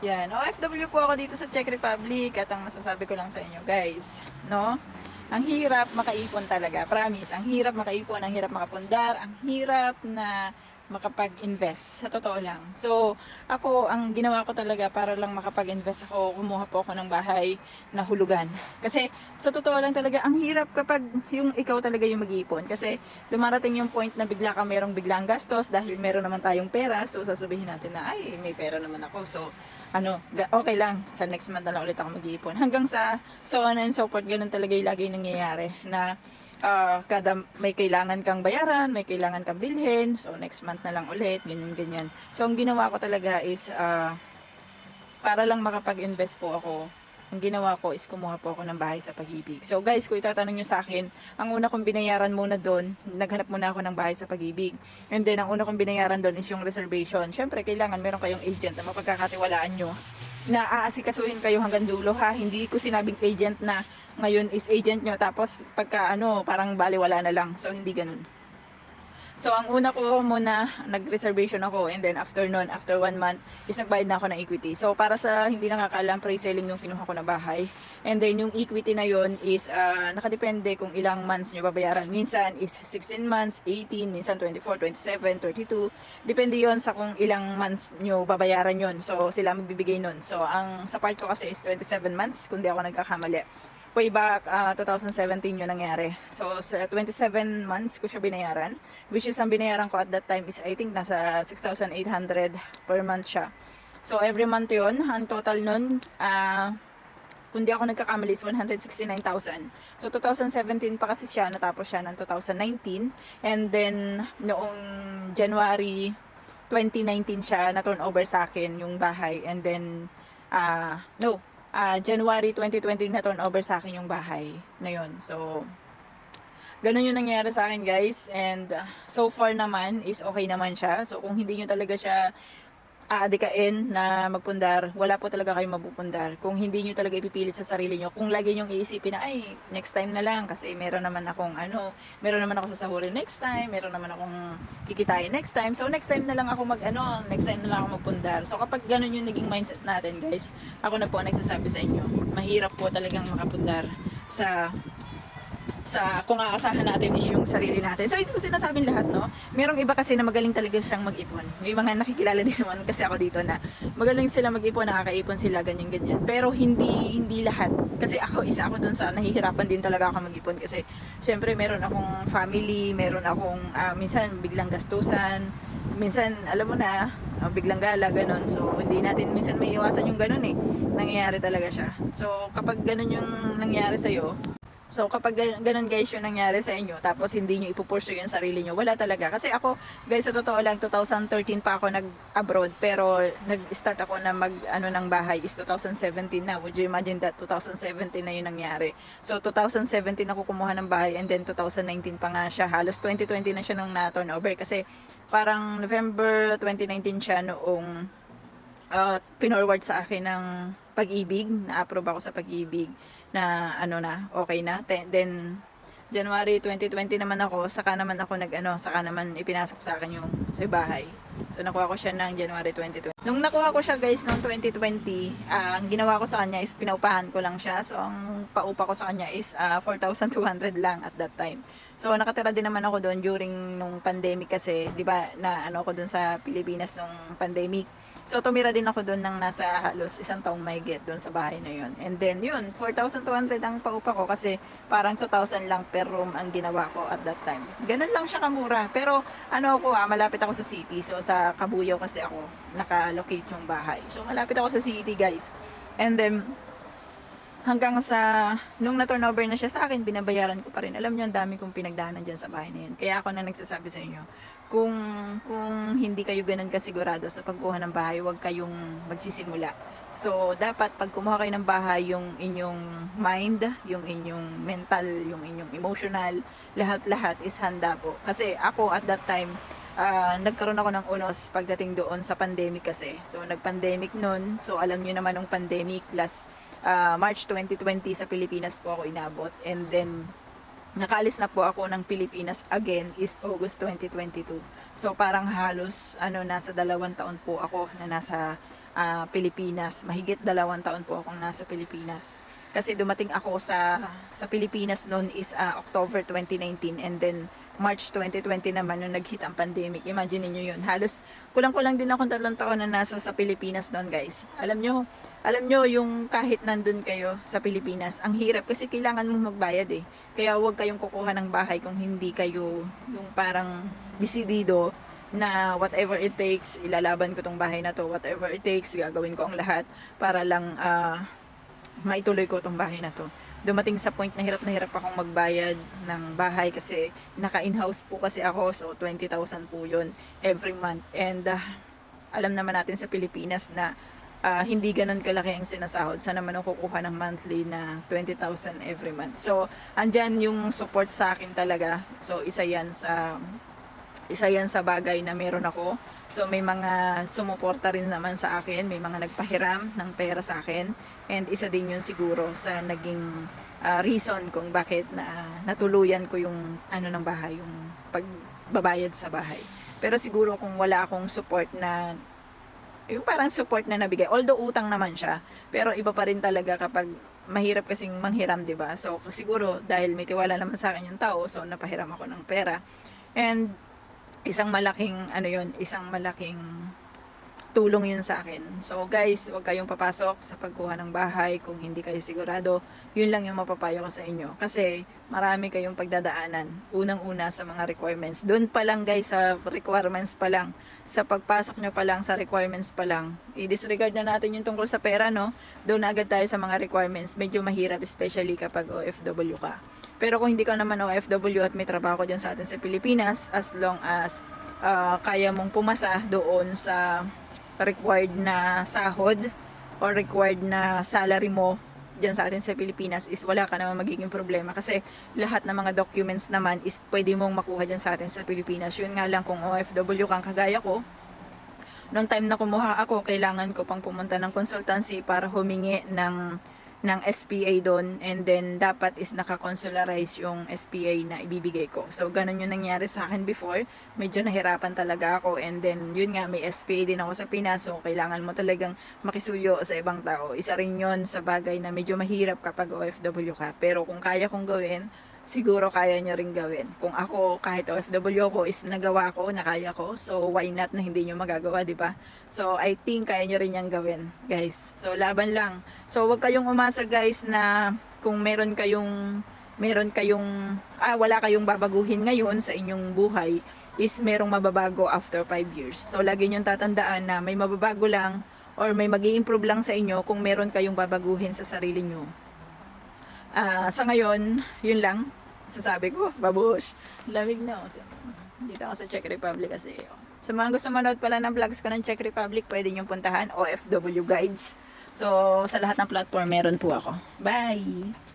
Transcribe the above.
Yan, OFW po ako dito sa Czech Republic at ang masasabi ko lang sa inyo guys, no? Ang hirap makaipon talaga, promise. Ang hirap makaipon, ang hirap makapundar, ang hirap na makapag-invest, sa totoo lang. So, ako, ang ginawa ko talaga para lang makapag-invest ako, kumuha po ako ng bahay na hulugan. Kasi, sa totoo lang talaga, ang hirap kapag yung ikaw talaga yung mag-iipon. Kasi, dumarating yung point na bigla ka merong biglang gastos dahil meron naman tayong pera. So, sasabihin natin na, ay, may pera naman ako. So, okay lang, sa next month na lang ulit ako mag-iipon. Hanggang sa so on and so forth, ganun talaga yung lagi nangyayari na kada may kailangan kang bayaran, may kailangan kang bilhin, so next month na lang ulit, ganyan. So, ang ginawa ko talaga is, para lang makapag-invest po ako, ang ginawa ko is kumuha po ako ng bahay sa Pag-ibig. So guys, kung itatanong nyo sa akin, ang una kong binayaran muna doon, naghanap muna ako ng bahay sa Pag-ibig. And then, ang una kong binayaran doon is yung reservation. Syempre, kailangan meron kayong agent na mapagkakatiwalaan nyo na aasikasuhin kayo hanggang dulo ha. Hindi ko sinabing agent na ngayon is agent nyo tapos pagka parang baliwala na lang. So hindi ganun. So, ang una ko muna, nag-reservation ako and then after nun, after 1 month, is nagbayad na ako ng equity. So, para sa hindi nakakaalam, pre-selling yung kinuha ko na bahay. And then, yung equity na yon is, nakadepende kung ilang months nyo babayaran. Minsan is 16 months, 18, minsan 24, 27, 32. Depende yon sa kung ilang months nyo babayaran yon. So, sila magbibigay nun. So, ang sa part ko kasi is 27 months, kung di ako nagkakamali. Way back 2017 yun nangyari. So, sa 27 months ko siya binayaran. Which is, ang binayaran ko at that time is, I think, nasa 6,800 per month siya. So, every month yun. Ang total nun, kung di ako nagkakamali is 169,000. So, 2017 pa kasi siya. Natapos siya ng 2019. And then, noong January 2019 siya na turn over sa akin yung bahay. And then, January 2020 na turn over sa akin yung bahay na yun. So, ganun yung nangyari sa akin guys. And so far naman is okay naman siya. So, kung hindi nyo talaga siya aadikain na magpundar, wala po talaga kayong mapupundar. Kung hindi nyo talaga ipipilit sa sarili nyo, kung lagi nyo iisipin na, ay, next time na lang, kasi meron naman akong meron naman ako sasahurin next time, meron naman akong kikitain next time, so next time na lang ako next time na lang ako magpundar. So, kapag ganun yung naging mindset natin, guys, ako na po nagsasabi sa inyo, mahirap po talagang makapundar sa kung aasahan natin is yung sarili natin. So, hindi ko sinasabing lahat, no? Merong iba kasi na magaling talaga siyang mag-ipon. May mga nakikilala din naman kasi ako dito na magaling sila mag-ipon, nakakaipon sila, ganyan. Pero hindi lahat. Kasi isa ako dun sa nahihirapan din talaga ako mag-ipon. Kasi, syempre, meron akong family, meron akong, minsan, biglang gastusan, minsan, alam mo na, biglang gala, ganun. So, hindi natin minsan may iwasan yung ganun eh. Nangyayari talaga siya. So, kapag ganun yung nangyari sa'yo, so, kapag ganun guys yung nangyari sa inyo, tapos hindi nyo ipupursue yung sarili nyo, wala talaga. Kasi ako, guys, sa totoo lang, 2013 pa ako nag-abroad, pero nag-start ako na ng bahay is 2017 na. Would you imagine that? 2017 na yung nangyari. So, 2017 ako kumuha ng bahay, and then 2019 pa nga siya. Halos 2020 na siya nung na-turnover. Kasi, parang November 2019 siya noong pinorward sa akin ng Pag-ibig, na-approve ako sa Pag-ibig na okay na. Then January 2020 naman ako, saka naman ipinasok sa akin yung sa bahay. So nakuha ko siya ng January 2020. Nung nakuha ko siya guys noong 2020, ang ginawa ko sa kanya is pinaupahan ko lang siya. So ang paupa ko sa kanya is 4,200 lang at that time. So nakatira din naman ako doon during nung pandemic kasi, 'di ba, na ako doon sa Pilipinas nung pandemic. So tumira din ako doon ng nasa halos 1 taong mahigit doon sa bahay na yun. And then yun, 4,200 ang paupa ko kasi parang 2,000 lang per room ang ginawa ko at that time. Ganun lang siya kamura. Pero malapit ako sa city. So sa Cabuyao kasi ako naka-locate yung bahay. So malapit ako sa city guys. And then hanggang sa nung na-turnover na siya sa akin, binabayaran ko pa rin. Alam niyo, ang dami kong pinagdaanan dyan sa bahay na yun. Kaya ako na nagsasabi sa inyo, kung hindi kayo ganun kasigurado sa pagkuha ng bahay, huwag kayong magsisimula. So, dapat pag kumuha kayo ng bahay, yung inyong mind, yung inyong mental, yung inyong emotional, lahat-lahat is handa po. Kasi ako at that time, nagkaroon ako ng unos pagdating doon sa pandemic kasi. So, nag-pandemic nun. So, alam niyo naman ng pandemic, last March 2020 sa Pilipinas po ako inabot. And then, nakaalis na po ako ng Pilipinas again is August 2022. So, parang halos, nasa 2 taon po ako na nasa Pilipinas. Mahigit 2 taon po akong nasa Pilipinas. Kasi dumating ako sa Pilipinas noon is October 2019 and then March 2020 naman nung nag-hit ang pandemic. Imagine niyo yun. Halos kulang-kulang din akong 3 taon na nasa sa Pilipinas noon, guys. Alam nyo yung kahit nandun kayo sa Pilipinas, ang hirap kasi kailangan mo magbayad eh. Kaya huwag kayong kukuha ng bahay kung hindi kayo yung parang desidido na whatever it takes, ilalaban ko tong bahay na to. Whatever it takes, gagawin ko ang lahat para lang maituloy ko tong bahay na to. Dumating sa point na hirap akong magbayad ng bahay kasi naka-in-house po kasi ako, so 20,000 po yun every month. And alam naman natin sa Pilipinas na hindi ganun kalaki ang sinasahod. Sana naman ako kukuha ng monthly na 20,000 every month. So, andyan yung support sa akin talaga. So, isa yan sa bagay na meron ako. So, may mga sumuporta rin naman sa akin. May mga nagpahiram ng pera sa akin. And isa din yun siguro sa naging reason kung bakit natuluyan ko yung ng bahay, yung pagbabayad sa bahay. Pero siguro kung wala akong support na yung parang support na nabigay, although utang naman siya, pero iba pa rin talaga kapag mahirap kasing manghiram, 'di ba? So siguro dahil may tiwala naman sa akin yung tao, so napahiram ako ng pera. And isang malaking tulong yun sa akin. So guys, huwag kayong papasok sa pagkuha ng bahay kung hindi kayo sigurado. Yun lang yung mapapayo ko sa inyo. Kasi marami kayong pagdadaanan. Unang-una sa mga requirements. Doon pa lang guys, sa requirements pa lang. Sa pagpasok nyo pa lang, sa requirements pa lang. I-disregard na natin yung tungkol sa pera, no? Doon na agad tayo sa mga requirements. Medyo mahirap, especially kapag OFW ka. Pero kung hindi ka naman OFW at may trabaho dyan sa atin sa Pilipinas, as long as kaya mong pumasa doon sa required na sahod or required na salary mo dyan sa atin sa Pilipinas, is wala ka naman magiging problema kasi lahat ng mga documents naman is pwede mong makuha dyan sa atin sa Pilipinas. Yun nga lang kung OFW kang kagaya ko, noong time na kumuha ako, kailangan ko pang pumunta ng consultancy para humingi ng SPA doon, and then dapat is naka-consularize yung SPA na ibibigay ko. So ganun yung nangyari sa akin before. Medyo nahirapan talaga ako, and then yun nga, may SPA din ako sa Pinas, so kailangan mo talagang makisuyo sa ibang tao. Isa rin yun sa bagay na medyo mahirap kapag OFW ka. Pero kung kaya kong gawin, siguro kaya nyo rin gawin. Kung ako, kahit OFW ako, is nagawa ko, nakaya ko. So, why not na hindi nyo magagawa, di ba? So, I think kaya nyo rin yan gawin, guys. So, laban lang. So, wag kayong umasa, guys, na kung wala kayong babaguhin ngayon sa inyong buhay, is merong mababago after 5 years. So, lagi nyo tatandaan na may mababago lang or may mag-i-improve lang sa inyo kung meron kayong babaguhin sa sarili nyo. Sa ngayon, yun lang sasabi ko. Babush, lamig na. Dito ako sa Czech Republic kasi. Sa mga gusto manood pala ng vlogs ko ng Czech Republic, pwede nyo puntahan OFW Guides. So, sa lahat ng platform, meron po ako. Bye!